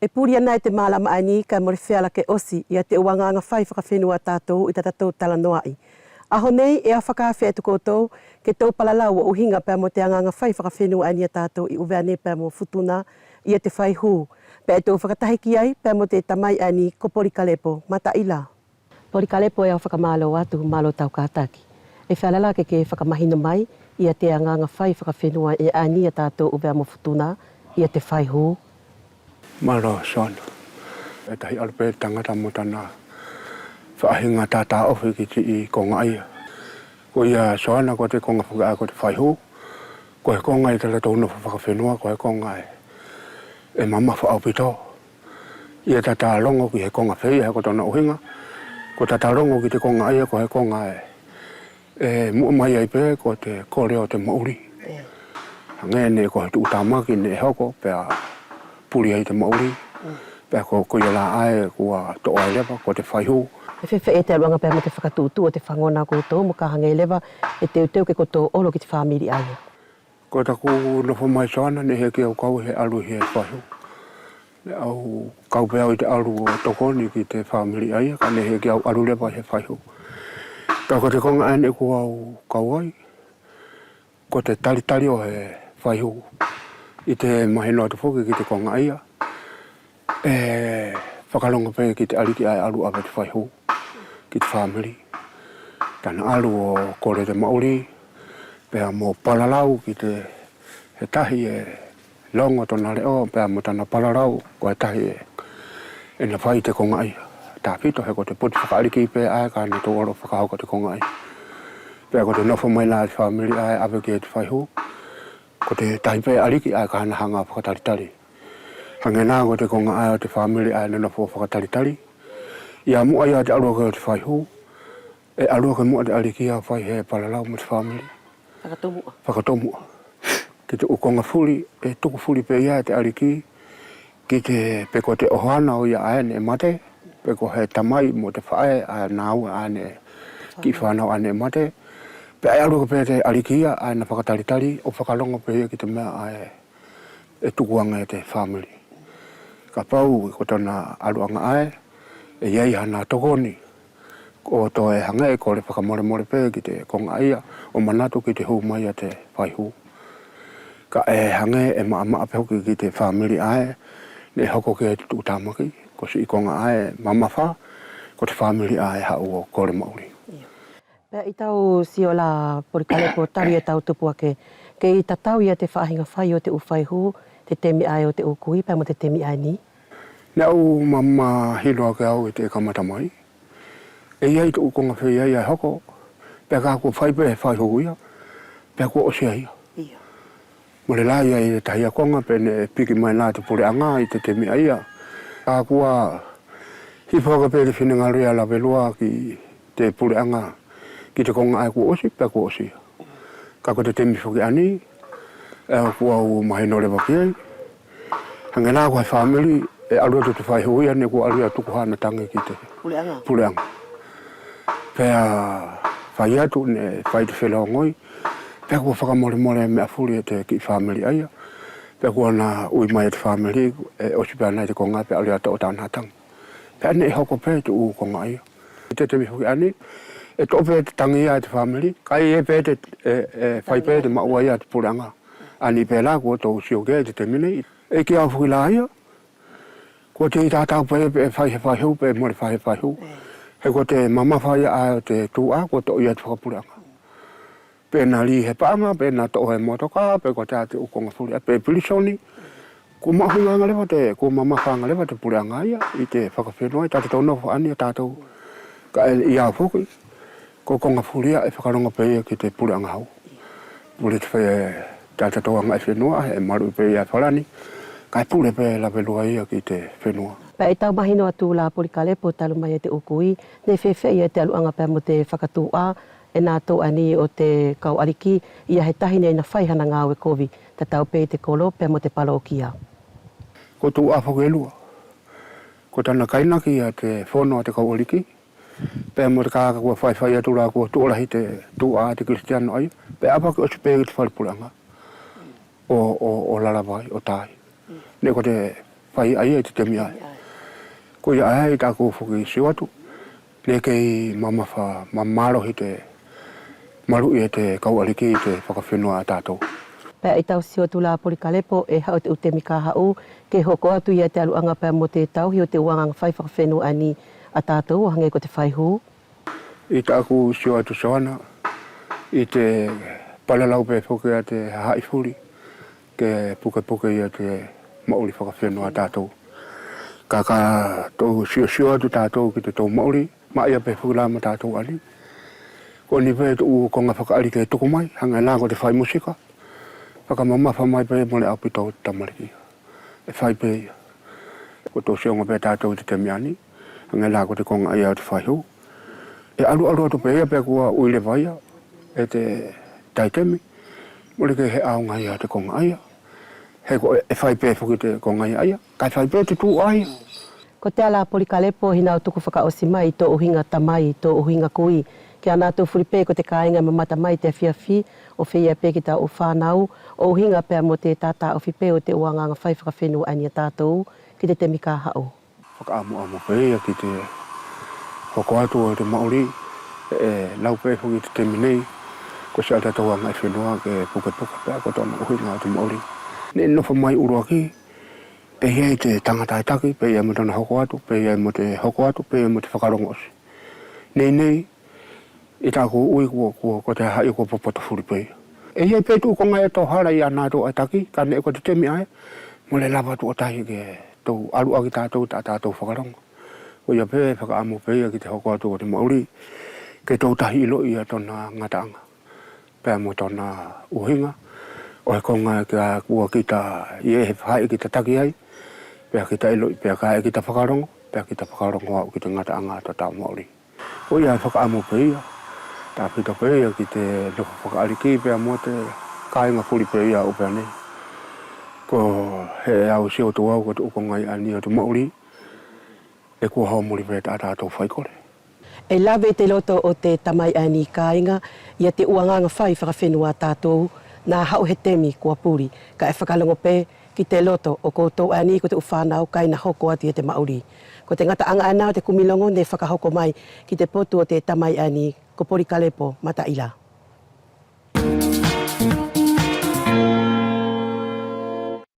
E puri ana te malama ani ka morifeala ke osi ia te uanganga whai whakawhenua tātou i tātou tala noai. Aho nei e a whakawhi atu koutou ke tau palalau o uhinga pēr mo te anganga whai whakawhenua ani a tātou i uwea ne pēr mo futuna ia te whai hū. Pēr tau whakatahiki ai pēr mo te tamai ani ko Polikalepo mata ila. Polikalepo e a whakamalo atu malo tau kātaki. E whalala ke whakamahina mai ia te anganga whai whakawhenua e ani a tātou uwea mo futuna ia te whai hū. Malo son. E tahi alpe tangata mo tana whaahinga tātā ofi ki ti i konga ia. Ko ia soana ko te konga whaka ko te whaihu. Ko he konga i tala tōna whakawhenua, ko he konga e mama whaapito. Ia tātā longo ki he konga whea he ko tōna uhinga. Ko tātā longo ki te konga ia, ko he konga e mua mai ai pē ko te kore o te mauri. Ngene ko he tu utamaki ne hoko pēr puri ai te mauri. Pēr ko ia la ae kua to ai lewa ko te whaihu. E whewhe e te aluanga pēr mo te whakatūtu o te whangona koutou mo ka hange lewa e teu ke koutou olo ki te whamiri aia. Ko taku nofo mai soana ne he ke au kau he alu he whaihu. Ne au kau pēr i te alu o tokoni ki te whamiri aia ka ne he ke au alu lewa he whaihu. Ka ko te konga ane ko au kau ai. Ko te talitali o he whaihu. I te mahino atu whoki ki te konga aia. Whakalonga pē ki te aliki ai alu awe te whaihu. Ki te whamiri. Tana alu o kore te mauri. Pēr mo palalau ki te he tahi e longo tona leo. Pēr mo tana palalau ko he tahi e na whai te konga aia. Tā pito he ko te puti whakaliki pē ai ka ne tō oro whakahauka te konga aia. Pēr ko te nofo mai la te whamiri ai awe ki te whaihu. Ko te tahi pē aliki ai ka hana hanga whakataritari. Hange nā ko te konga ai o te whamiri ai na nofo whakataritari. Ia mua ia te aluaka o te whaihu. E aluaka mua te aliki a whai he palalau mo te whamiri. Whakatomua. Whakatomua. Ki te ukonga furi, e tuku furi pe ia te aliki. Ki te peko te ohana o ia aene e mate. Peko he tamai mo te whae a nāu aene ki whanau aene e mate. Pe ai aluaka pe te aliki ia aene whakataritari o whakalonga pe ia ki te mea ae e tukuanga e te whamiri. Ka pau i ko tana aluanga ae. E iei hana tokoni. O to e hanga e ko le whakamore pē ki te konga ia. O manatu ki te hū mai a te whaihu. Ka e hanga e maa pehoki ki te whamiri ae. Ne hoko ke te utamaki. Ko si i konga ae mamawha. Ko te whamiri ae hau o kore mauri. Pea i tau si o la Polikalepo tari e tau tupua ke i tatau ia te whaahinga whai o te uwhaihu. Te temi ai o te ukui, pēr mo te temi ai ni. Ne au mama hiloa ke au i te kamata mai. E iai te ukonga whai ai ai hoko. Pēr kā kua whai pē he whai hoku ia. Pēr kua osi ai ia. Mo le lai ai te tahia konga pē ne piki mai nā te pore anga i te temi ai ia. Kā kua hipaka pē te whinanga rea la velua ki te pore anga ki te konga ai kua osi, pēr kua osi ia. Kā kua te temi whuki ani. E kua au mahino lewa ki ai. Hange nā kua whamiri. E alua te whai hui ane kua alua tuku hana tangi ki te puleanga. Pea whai atu ne whai te whelao ngoi. Pea kua whakamore mea furi e te ki whamiri aia. Pea kua nā ui mai e te whamiri e osi pēr nei te konga pea alua tau tāna tangi. Pea ne e hoko pē te u konga aia. Te temi whuki ane. E tō pē te tangi ia te whamiri. Kai e pē te whai pē te maua ia te puleanga. Ani pē la kua tau sioke te temi nei. E ki au whuki la aia. Ko te i tātau pē whai he whaihu, pē more whai he whaihu. He ko te mama whai a te tūa, ko te oia te whakapuranga. Pē nā li he paanga, pē nā tō he motoka, pē ko te ate ukonga puri. Pē pilisoni, ko mahunga lewa te, ko mama whanga lewa te puranga ia, i te whakawhenua, i tāte tau nofu ani a tātou. Ka e i au whuki, ko konga puria e whakaronga pē ki te puranga hau. Puri te whai tāte tau anga e whenua, e maru pē i a whalani. Kai pule pē la velua ia ki te whenua. Pea i tau mahino atu la Polikalepo talu mai e te ukui. Ne whewhe i te aluanga pēr mo te whakatua e nā tau ani o te kau ariki. Ia he tahi nei na whaihana ngā ue kovi. Te tau pē te kolo pēr mo te palo o kia. Ko tu whaku elua. Ko tana kainaki a te whono a te kau ariki. Pēr mo te kāka kua whai atu rā kua tuolahi te tua a te kristiano ai. Pēr apaki o te pē ki te whalipuranga. O larawai, o tai. Ne ko te whai ai e te temi ai. Ko ia ai ta ko whuki siwatu. Ne kei mamawha, mamaro te maru i te kauariki i te whakawhenua a tātou. Pea i tau siwatu la Polikalepo e hao te utemi ka hau ke hoko atu ia te aluanga pea mo te tau hi o te uanganga whai whakawhenua ani a tātou o hange ko te whaihu. I ta aku siwatu sawana i te palalau pe whuki a te haifuri ke puke i te mauri whakawhenua a tātou. Ka tau sio atu tātou ki te tau mauri, mai a pe whuki la ma tātou ali. Ko ni pe tu konga whakaari ke tuku mai, hanga nā ko te whai musika. Whakamamafa mai pe mole au pitau te tamariki. E whai pe ia. Ko tō sionga pe tātou te temiani, hanga nā ko te konga ia o te whaihu. E alu atu pe ia pe kua uile vaia, e te taitemi. Mole ke he aunga ia te konga ia. He ko e whai pe whuki te konga ia. Kai whai pe te tū aia. Ko te ala Polikalepo hina o tuku whakaosi mai tō uhinga tamai, tō uhinga kui. Kia nātou whiripe ko te kāinga mamata mai te whiawhi o whia pe ki tā o whānau o uhinga pēr mo te tātā o whipe o te uanganga whai whakawhenua ani a tātou ki te temi kā hao. Whakaamu pēia ki te hoko atu o te maori e lau pē whuki te temi nei ko se ata tau anga e whenua ke puka pēr ko tōna uhinga o te maori. Ne nofa mai urua ki pēia i te tangata e taki, pēia mo tōna hoko atu, pēia mo te hoko atu, pēia mo te whakarongosi. Nei i tā ko ui ko te hai ko popoto furi pei. E hei pei tū ko ngai tō hara i anā tō ai taki, ka ne ko te temi ai, mo le lava tō tahi ke tō alu aki tātou tā tātou whakarongo. Ko ia pei whakaamu pei ki te hoko atu o te mauri, ke tō tahi ilo i a tōna ngataanga. Pea mo tōna uhinga, o he konga ki a kua ki tā i e he whai ki ta taki ai, pea ki ta ilo i pea ka e ki ta whakarongo, pea ki ta whakarongo au ki te ngataanga tā tā mauri. Ko ia whakaamu pei tā pita pēia ki te loko whakaariki pēa mo te kāinga puri pēia o pēa nei. Ko he au si o tō au ko te ukongai ani o te mauri, e kua hao muri pēa tā tātou whaikore. E lawe te loto o te tamai ani kāinga, ia te uanganga whai whakawhenua tātou, nā hau he temi kua puri, ka e whakalongo pē ki te loto o koutou ani ko te uwhanau kaina hoko atu i te mauri. Ko te ngata anga ana o te kumilongo ne whakahoko mai ki te potu o te tamai ani ko Polikalepo mata ila.